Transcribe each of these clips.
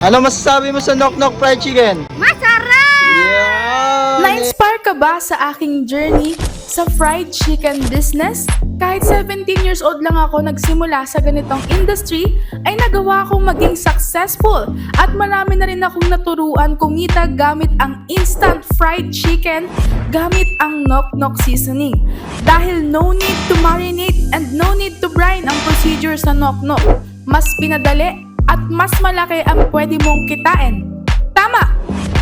Ano masasabi mo sa Knock Knock Fried Chicken? Masarap! Yan! Na-inspire ka ba sa aking journey sa fried chicken business? Kahit 17 years old lang ako nagsimula sa ganitong industry, ay nagawa akong maging successful at marami na rin akong naturuan kumita gamit ang instant fried chicken gamit ang Knock Knock seasoning. Dahil no need to marinate and no need to brine ang procedure sa Knock Knock. Mas pinadali at mas malaki ang pwede mong kitain. Tama!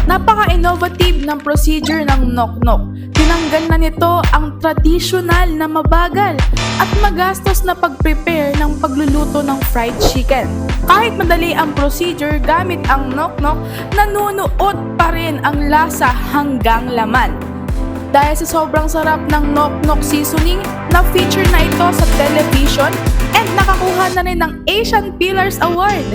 Napaka-innovative ng procedure ng Knock Knock. Tinanggal na nito ang traditional na mabagal at magastos na pag-prepare ng pagluluto ng fried chicken. Kahit madali ang procedure gamit ang Knock Knock, nanunuot pa rin ang lasa hanggang laman. Dahil sa sobrang sarap ng Knock Knock seasoning, na-feature na ito sa television and nakakuha na rin ng Asian Pillars Award.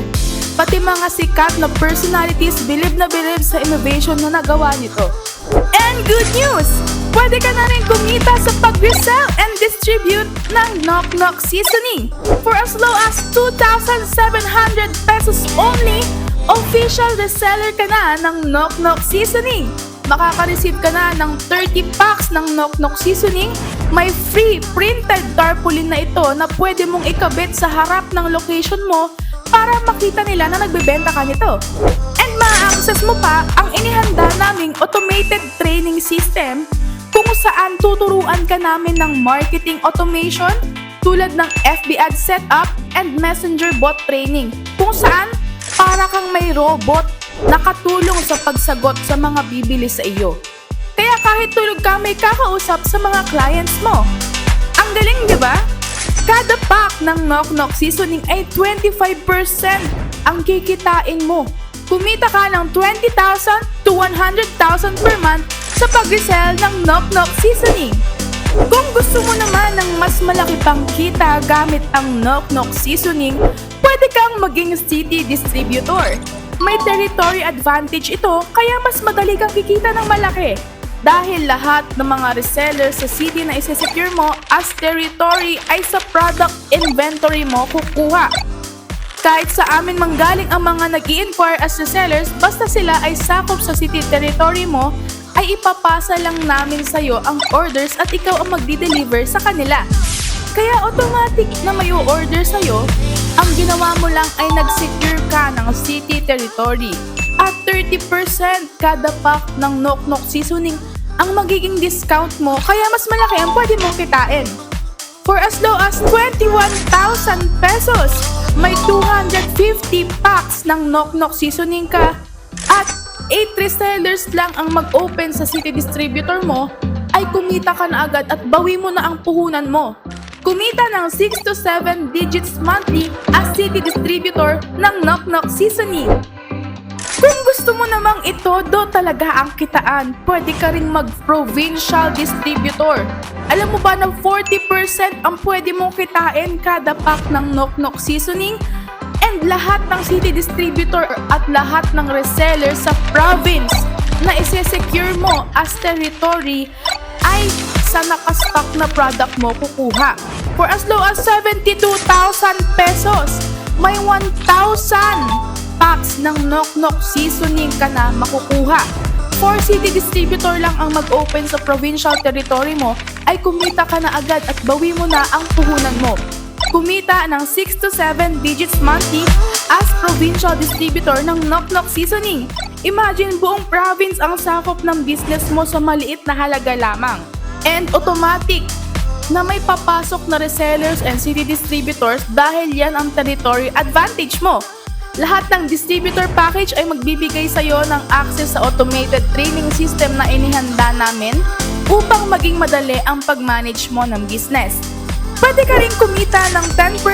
Pati mga sikat na personalities bilib na bilib sa innovation na nagawa nito. And good news! Pwede ka na rin kumita sa pag-resell and distribute ng Knock Knock seasoning. For as low as 2,700 pesos only, official reseller ka na ng Knock Knock seasoning. Makaka-receive ka na ng 30 packs ng Knock Knock seasoning. May free printed tarpaulin na ito na pwede mong ikabit sa harap ng location mo para makita nila na nagbebenta ka nito. And ma-access mo pa ang inihanda naming automated training system kung saan tuturuan ka namin ng marketing automation tulad ng FB ad setup and messenger bot training kung saan para kang may robot nakatulong sa pagsagot sa mga bibili sa iyo. Kaya kahit tulog ka, may kakausap sa mga clients mo. Ang galing, di ba? Kada pack ng Knock Knock seasoning ay 25% ang kikitain mo. Kumita ka ng 20,000 to 100,000 per month sa pag-resell ng Knock Knock seasoning. Kung gusto mo naman ng mas malaki pang kita gamit ang Knock Knock seasoning, pwede kang maging city distributor. May territory advantage ito kaya mas madali kang kikita ng malaki. Dahil lahat ng mga resellers sa city na isesecure mo as territory ay sa product inventory mo kukuha. Kahit sa amin manggaling ang mga nag-i-inquire as resellers, basta sila ay sakop sa city territory mo, ay ipapasa lang namin sa'yo ang orders at ikaw ang magdi-deliver sa kanila. Kaya automatic na may order sa'yo, ang ginawa mo lang ay nag-secure ka ng city territory. At 30% kada pack ng Knock Knock seasoning ang magiging discount mo kaya mas malaki ang pwede mong kitain. For as low as 21,000 pesos, may 250 packs ng Knock Knock seasoning ka at 8 resellers lang ang mag-open sa city distributor mo, ay kumita ka na agad at bawi mo na ang puhunan mo. Kumita ng 6 to 7 digits monthly as city distributor ng Knock Knock seasoning. Kung gusto mo namang itodo talaga ang kitaan, pwede ka rin mag-provincial distributor. Alam mo ba na 40% ang pwede mong kitain kada pack ng Knock Knock seasoning? And lahat ng city distributor at lahat ng reseller sa province na isi-secure mo as territory ay sa nakastock na product mo kukuha. For as low as 72,000 pesos, may 1,000 packs ng Knock Knock seasoning ka na makukuha. 4 city distributor lang ang mag-open sa provincial territory mo, ay kumita ka na agad at bawi mo na ang puhunan mo. Kumita ng 6 to 7 digits monthly as provincial distributor ng Knock Knock seasoning. Imagine buong province ang sakop ng business mo sa maliit na halaga lamang. And automatic na may papasok na resellers and city distributors dahil yan ang territory advantage mo. Lahat ng distributor package ay magbibigay sa iyo ng access sa automated training system na inihanda namin upang maging madali ang pag-manage mo ng business. Pwede ka rin kumita ng 10%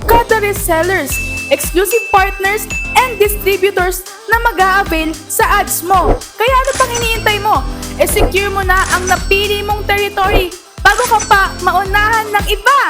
kada resellers, exclusive partners, and distributors na mag-a-avail sa ads mo. Kaya ano pang iniintay mo? E-secure mo na ang napili mong territory bago ka pa maunahan ng iba!